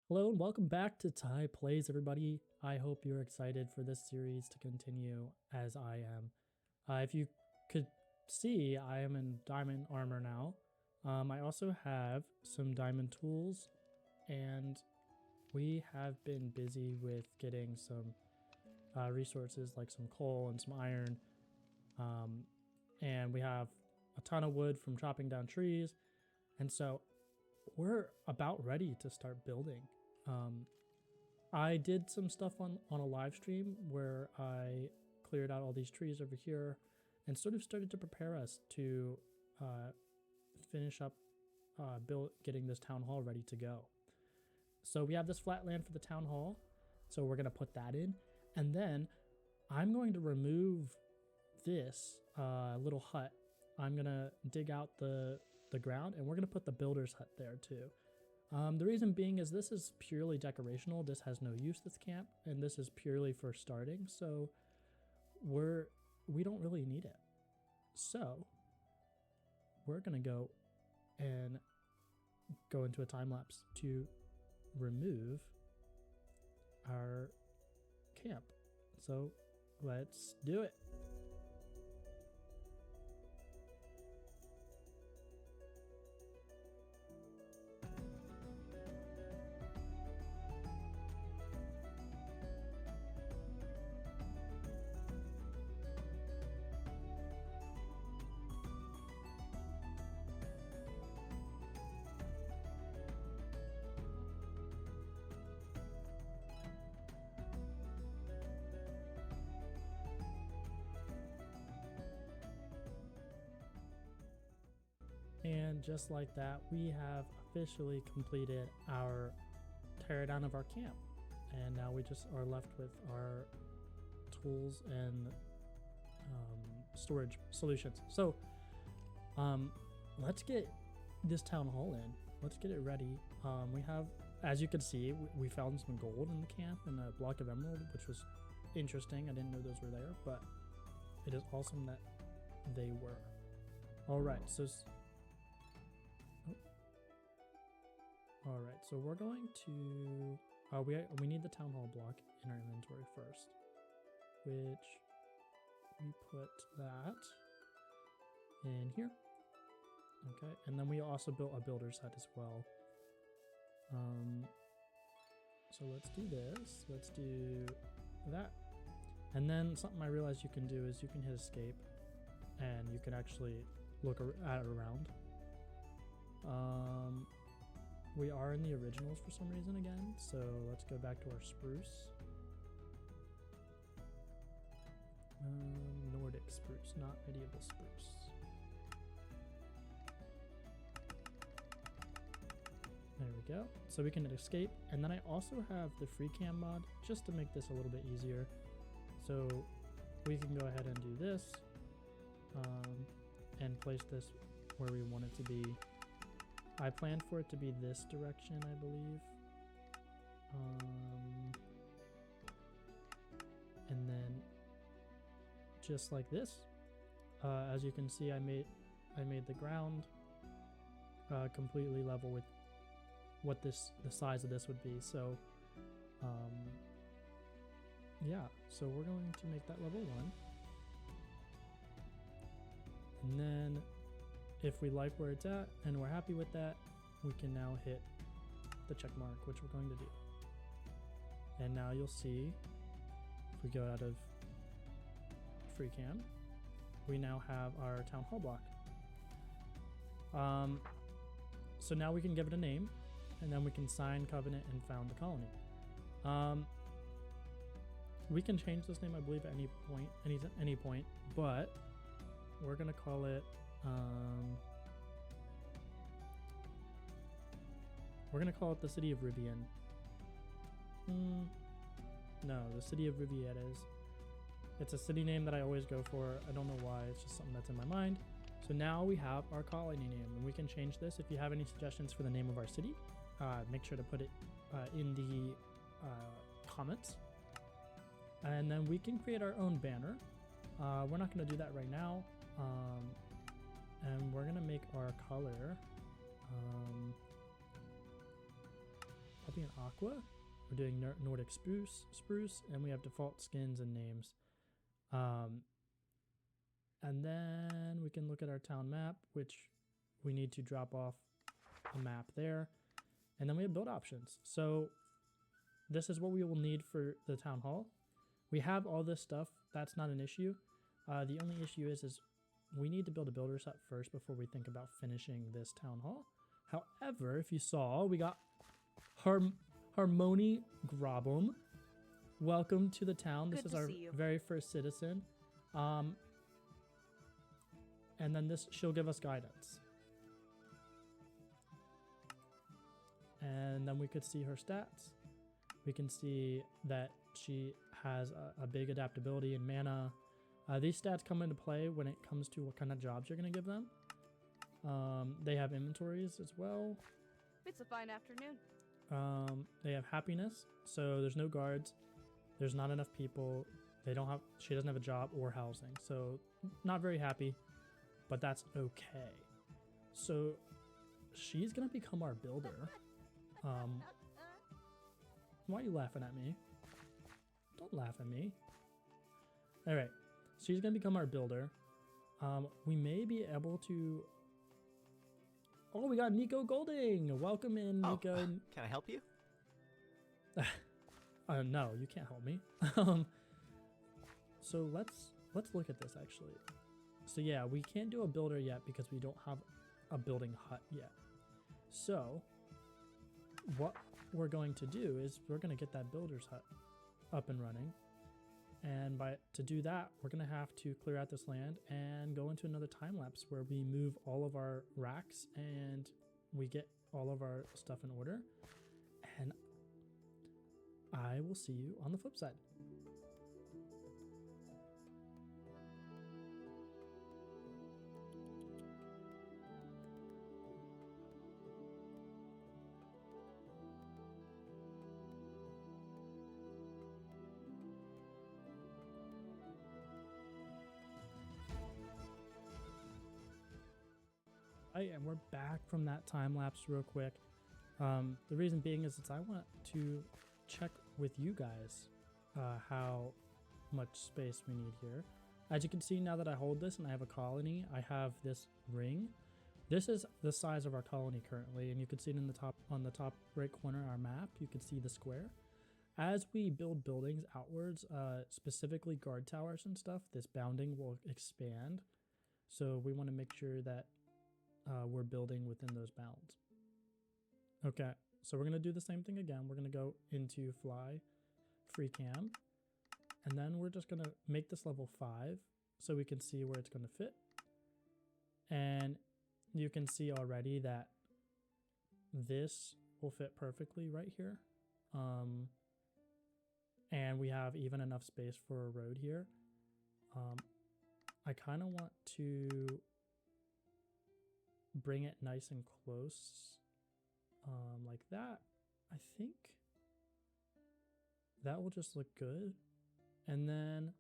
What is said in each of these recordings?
Hello and welcome back to Ty Plays, everybody. I hope you're excited for this series to continue as I am. If you could see, I am in diamond armor now. I also have some diamond tools, and we have been busy with getting some resources like some coal and some iron. And we have a ton of wood from chopping down trees. And so we're about ready to start building. I did some stuff on a live stream where I cleared out all these trees over here and sort of started to prepare us to finish up getting this town hall ready to go. So we have this flat land for the town hall, so we're going to put that in, and then I'm going to remove this little hut. I'm going to dig out the ground, and we're going to put the builder's hut there too. The reason being is this is purely decorational. This has no use, this camp, and this is purely for starting, so we don't really need it. So we're gonna go into a time lapse to remove our camp. So let's do it. And just like that, we have officially completed our teardown of our camp. And now we just are left with our tools and storage solutions. So let's get this town hall in. Let's get it ready. We have, as you can see, we found some gold in the camp and a block of emerald, which was interesting. I didn't know those were there, but it is awesome that they were. All right, so we're going to we need the town hall block in our inventory first, which we put that in here. Okay, and then we also built a builder's hut as well. So let's do this. Let's do that. And then something I realized you can do is you can hit escape and you can actually look at it around. We are in the originals for some reason again, so let's go back to our spruce. Nordic spruce, not medieval spruce. There we go. So we can hit escape, and then I also have the free cam mod just to make this a little bit easier. So we can go ahead and do this and place this where we want it to be. I planned for it to be this direction, I believe. And then just like this, as you can see, I made the ground completely level with what the size of this would be. So yeah, so we're going to make that level 1. And then if we like where it's at and we're happy with that, we can now hit the check mark, which we're going to do. And now you'll see, if we go out of free cam, we now have our town hall block. So now we can give it a name, and then we can sign covenant and found the colony. We can change this name, I believe, at any point, but we're gonna call it the City of Rivian. No, the City of Rivietas. It's a city name that I always go for. I don't know why, it's just something that's in my mind. So now we have our colony name, and we can change this. If you have any suggestions for the name of our city, make sure to put it in the comments. And then we can create our own banner. We're not gonna do that right now. And we're gonna make our color probably an aqua. We're doing Nordic spruce, and we have default skins and names. And then we can look at our town map, which we need to drop off a map there. And then we have build options. So this is what we will need for the town hall. We have all this stuff. That's not an issue. The only issue is we need to build a builder's hut first before we think about finishing this town hall. However, if you saw, we got Harmony Grobum. Welcome to the town. This is our very first citizen. And then she'll give us guidance. And then we could see her stats. We can see that she has a big adaptability in mana. These stats come into play when it comes to what kind of jobs you're going to give them. They have inventories as well. It's a fine afternoon. They have happiness, so there's no guards. There's not enough people. She doesn't have a job or housing, so not very happy, but that's okay. So she's going to become our builder. Why are you laughing at me? Don't laugh at me. All right, she's going to become our builder. We may be able to... Oh, we got Nico Golding. Welcome in, Nico. Can I help you? No, you can't help me. So let's look at this actually. So yeah, we can't do a builder yet because we don't have a building hut yet. So what we're going to do is we're going to get that builder's hut up and running. And to do that, we're going to have to clear out this land and go into another time lapse where we move all of our racks and we get all of our stuff in order. And I will see you on the flip side. And we're back from that time lapse real quick. The reason being is I want to check with you guys how much space we need here. As you can see, now that I hold this and I have a colony, I have this ring. This is the size of our colony currently, and you can see it in the top, on the top right corner of our map. You can see the square. As we build buildings outwards, specifically guard towers and stuff, this bounding will expand. So we want to make sure that we're building within those bounds. Okay, so we're going to do the same thing again. We're going to go into fly, free cam, and then we're just going to make this level 5 so we can see where it's going to fit. And you can see already that this will fit perfectly right here. And we have even enough space for a road here. I kind of want to bring it nice and close, like that. I think that will just look good. And then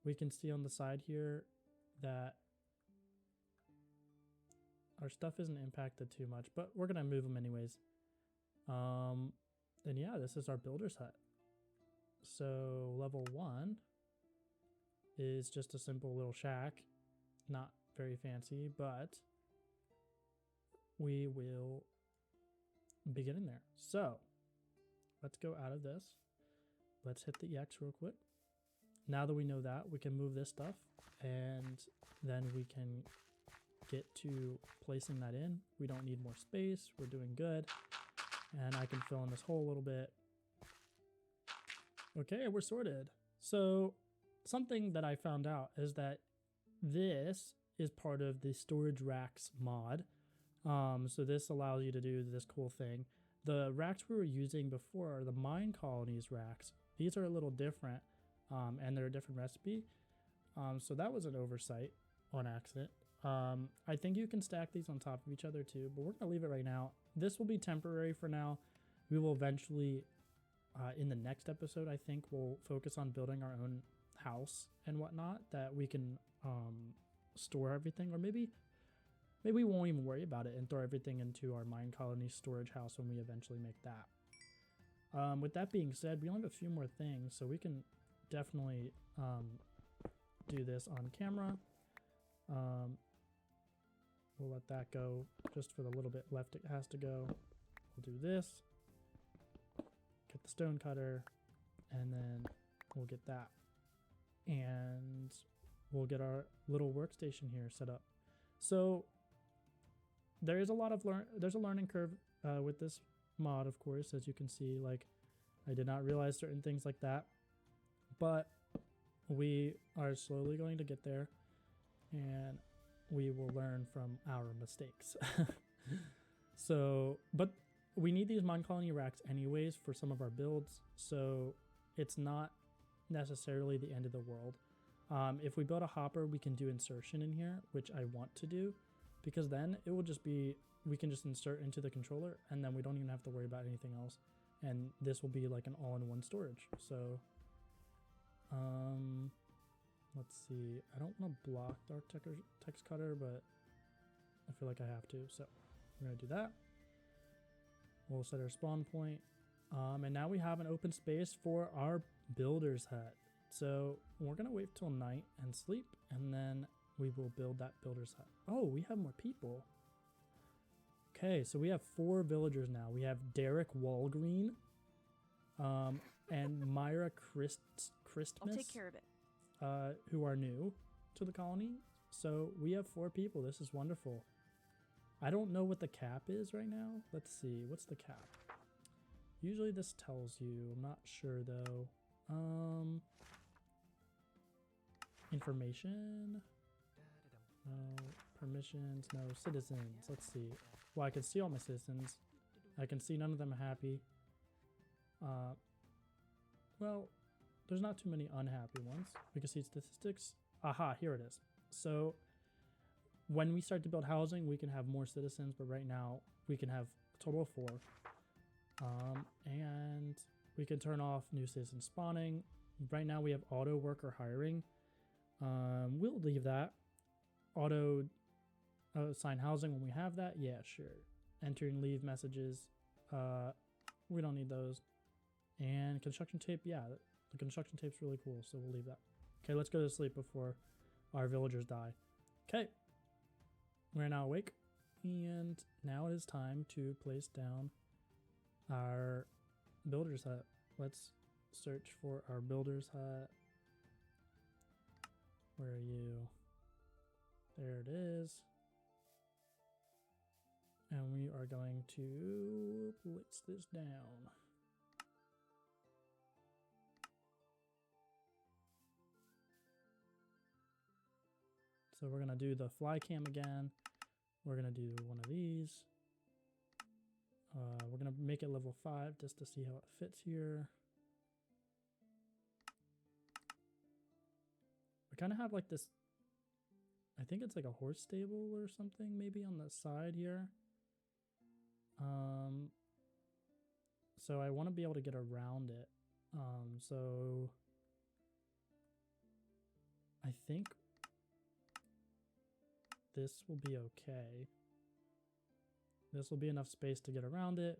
we can see on the side here that our stuff isn't impacted too much, but we're gonna move them anyways. And yeah, this is our builder's hut. So level 1 is just a simple little shack, not very fancy, but we will be getting there. So let's go out of this. Let's hit the EX real quick. Now that we know that, we can move this stuff and then we can get to placing that in. We don't need more space. We're doing good. And I can fill in this hole a little bit. Okay, we're sorted. So something that I found out is that this is part of the storage racks mod. So this allows you to do this cool thing. The racks we were using before are the MineColonies racks. These are a little different, and they're a different recipe. So that was an oversight on accident. I think you can stack these on top of each other too, but we're gonna leave it right now. This will be temporary for now. We will eventually, in the next episode, I think we'll focus on building our own house and whatnot that we can store everything, or maybe we won't even worry about it and throw everything into our MineColonies storage house when we eventually make that. With that being said, we only have a few more things, so we can definitely do this on camera. We'll let that go just for the little bit left it has to go. We'll do this, get the stone cutter, and then we'll get that. And we'll get our little workstation here set up. So there is a lot of there's a learning curve with this mod, of course, as you can see. Like, I did not realize certain things like that, but we are slowly going to get there, and we will learn from our mistakes. So, but we need these mine colony racks anyways for some of our builds, so it's not necessarily the end of the world. If we build a hopper, we can do insertion in here, which I want to do, because then it will just be, we can just insert into the controller, and then we don't even have to worry about anything else. And this will be like an all-in-one storage. So, let's see. I don't want to block the text cutter, but I feel like I have to. So we're going to do that. We'll set our spawn point. And now we have an open space for our builder's hut. So we're going to wait till night and sleep, and then we will build that builder's hut. Oh, we have more people. Okay, so we have 4 villagers now. We have Derek Walgreen, and Myra Christmas. I'll take care of it. Who are new to the colony. So we have 4 people. This is wonderful. I don't know what the cap is right now. Let's see. What's the cap? Usually this tells you. I'm not sure though. Information. No. Permissions. No. Citizens. Let's see. Well, I can see all my citizens. I can see none of them are happy. Well, there's not too many unhappy ones. We can see statistics. Aha, here it is. So when we start to build housing, we can have more citizens, but right now we can have a total of 4. And we can turn off new citizen spawning. Right now we have auto worker hiring. We'll leave that. Auto assign housing when we have that. Yeah, sure. Enter and leave messages. We don't need those. And construction tape, yeah, the construction tape's really cool, so we'll leave that. Okay, let's go to sleep before our villagers die. Okay, we're now awake, and now it is time to place down our builder's hut. Let's search for our builder's hut. Where are you? There it is. And we are going to place this down. So we're going to do the fly cam again. We're going to do one of these. We're going to make it level 5 just to see how it fits here. We kind of have like this, I think it's like a horse stable or something maybe on the side here. So I want to be able to get around it. So I think this will be okay. This will be enough space to get around it.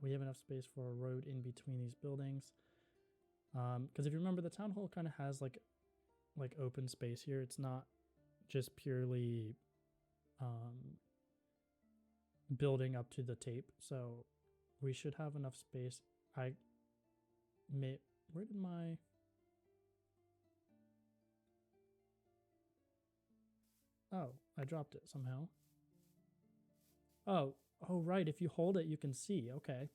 We have enough space for a road in between these buildings. Because if you remember, the town hall kind of has like open space here. It's not just purely building up to the tape. So we should have enough space. Where did my... Oh, I dropped it somehow. Oh, right. If you hold it, you can see. Okay.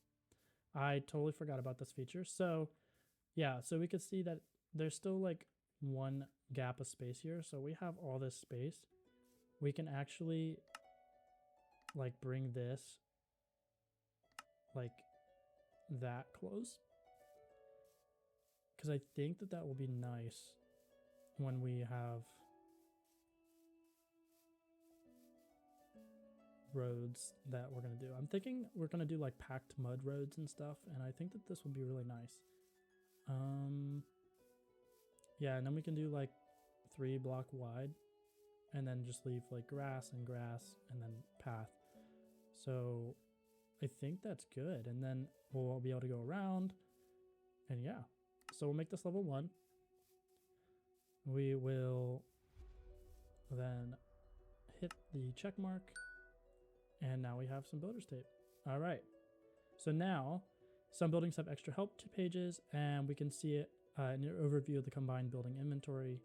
I totally forgot about this feature. So, yeah, so we could see that there's still like one gap of space here. So we have all this space. We can actually like bring this like that close. Because I think that will be nice when we have roads that we're going to do. I'm thinking we're going to do like packed mud roads and stuff, and I think that this will be really nice. Yeah, and then we can do like 3 block wide and then just leave like grass and then path. So I think that's good, and then we'll be able to go around. And yeah, so we'll make this level 1. We will then hit the check mark, and now we have some builder's tape. All right, so now some buildings have extra help pages, and we can see it in an overview of the combined building inventory.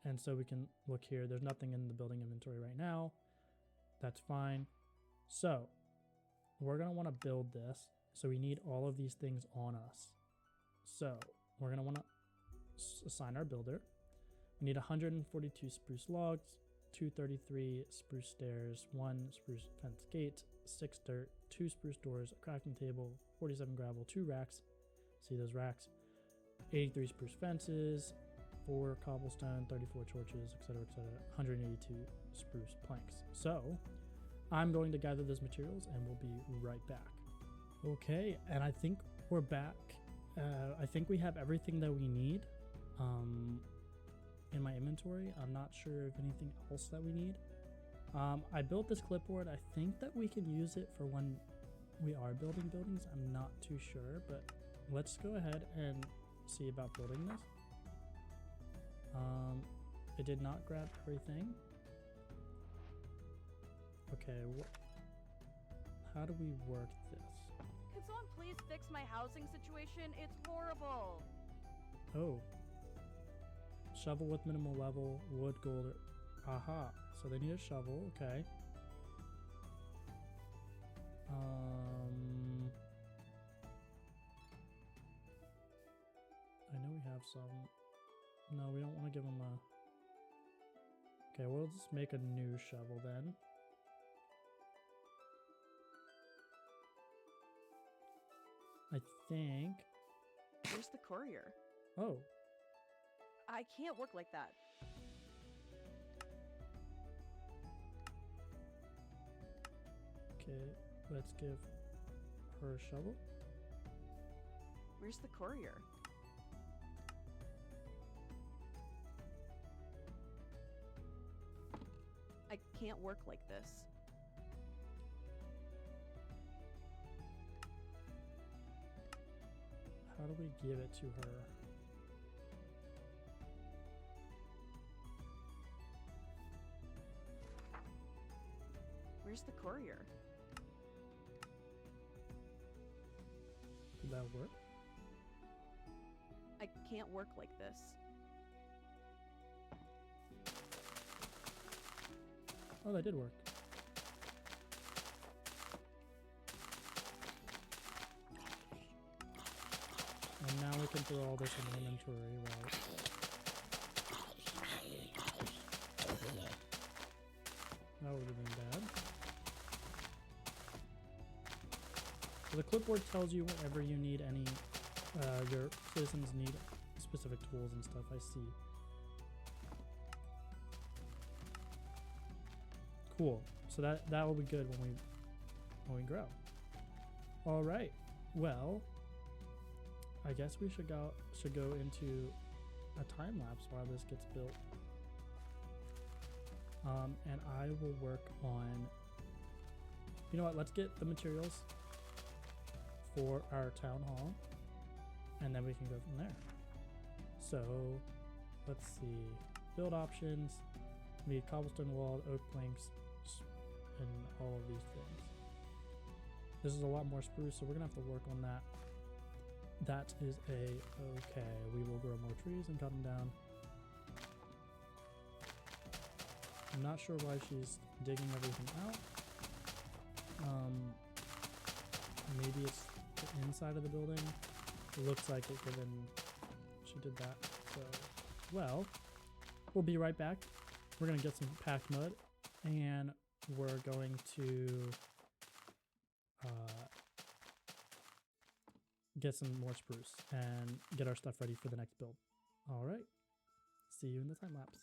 And so we can look here. There's nothing in the building inventory right now. That's fine. So we're going to want to build this. So we need all of these things on us. So we're going to want to assign our builder. We need 142 spruce logs, 233 spruce stairs, 1 spruce fence gate, 6 dirt, 2 spruce doors, a crafting table, 47 gravel, 2 racks. See those racks? 83 spruce fences, 4 cobblestone, 34 torches, etc., etc., 182 spruce planks. So I'm going to gather those materials and we'll be right back. Okay, and I think we're back. I think we have everything that we need in my inventory. I'm not sure of anything else that we need. I built this clipboard. I think that we can use it for when we are building buildings. I'm not too sure, but let's go ahead and see about building this. It did not grab everything. Okay, how do we work this? Can someone please fix my housing situation? It's horrible. Oh. Shovel with minimal level, wood, gold. Aha. So they need a shovel, okay. I know we have some. No, we don't want to give them a... Okay, we'll just make a new shovel then. I think... Where's the courier? Oh. I can't work like that. Okay, let's give her a shovel. Where's the courier? I can't work like this. How do we give it to her? Where's the courier? Did that work? I can't work like this. Oh, that did work. And now we can throw all this in inventory, right? That would have been bad. So the clipboard tells you whenever you need any, your citizens need specific tools and stuff, I see. Cool. So that will be good when we grow. All right. Well, I guess we should go into a time lapse while this gets built. And I will work on. You know what? Let's get the materials for our town hall, and then we can go from there. So let's see. Build options. We need cobblestone wall, oak planks, and all of these things. This is a lot more spruce, so we're gonna have to work on that. That is okay. We will grow more trees and cut them down. I'm not sure why she's digging everything out. Maybe it's the inside of the building. It looks like it given she did that. So, well, we'll be right back. We're gonna get some packed mud, and we're going to get some more spruce and get our stuff ready for the next build. All right. See you in the time lapse.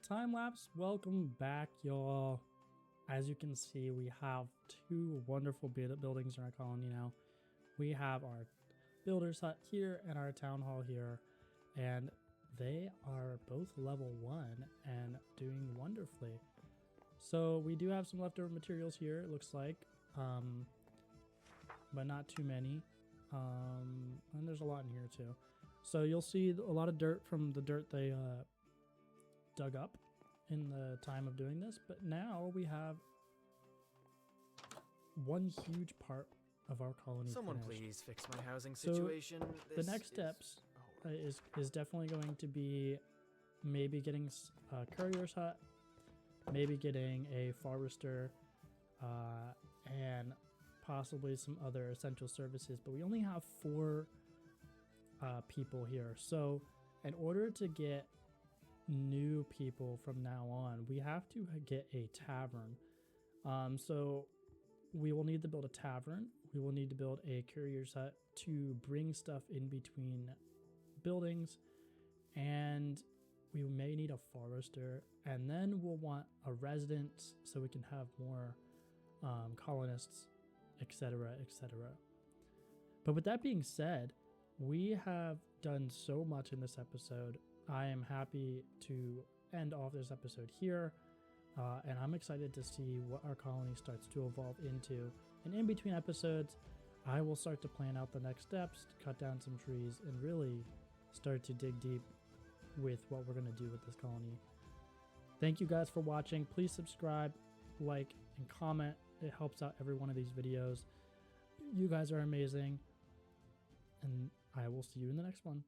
time lapse, welcome back, y'all. As you can see, we have two wonderful buildings in our colony now. We have our builder's hut here and our town hall here, and they are both level 1 and doing wonderfully. So we do have some leftover materials here, it looks like, but not too many. And there's a lot in here too. So you'll see a lot of dirt from the dirt they dug up in the time of doing this, but now we have one huge part of our colony Someone finished. please fix my housing situation. The next steps is definitely going to be maybe getting a courier's hut, maybe getting a forester, and possibly some other essential services, but we only have 4 people here. So in order to get new people from now on, we have to get a tavern. So we will need to build a tavern. We will need to build a courier's hut to bring stuff in between buildings, and we may need a forester, and then we'll want a residence so we can have more colonists, etc., etc. But with that being said, we have done so much in this episode. I am happy to end off this episode here, and I'm excited to see what our colony starts to evolve into. And in between episodes, I will start to plan out the next steps, to cut down some trees, and really start to dig deep with what we're going to do with this colony. Thank you guys for watching. Please subscribe, like, and comment. It helps out every one of these videos. You guys are amazing, and I will see you in the next one.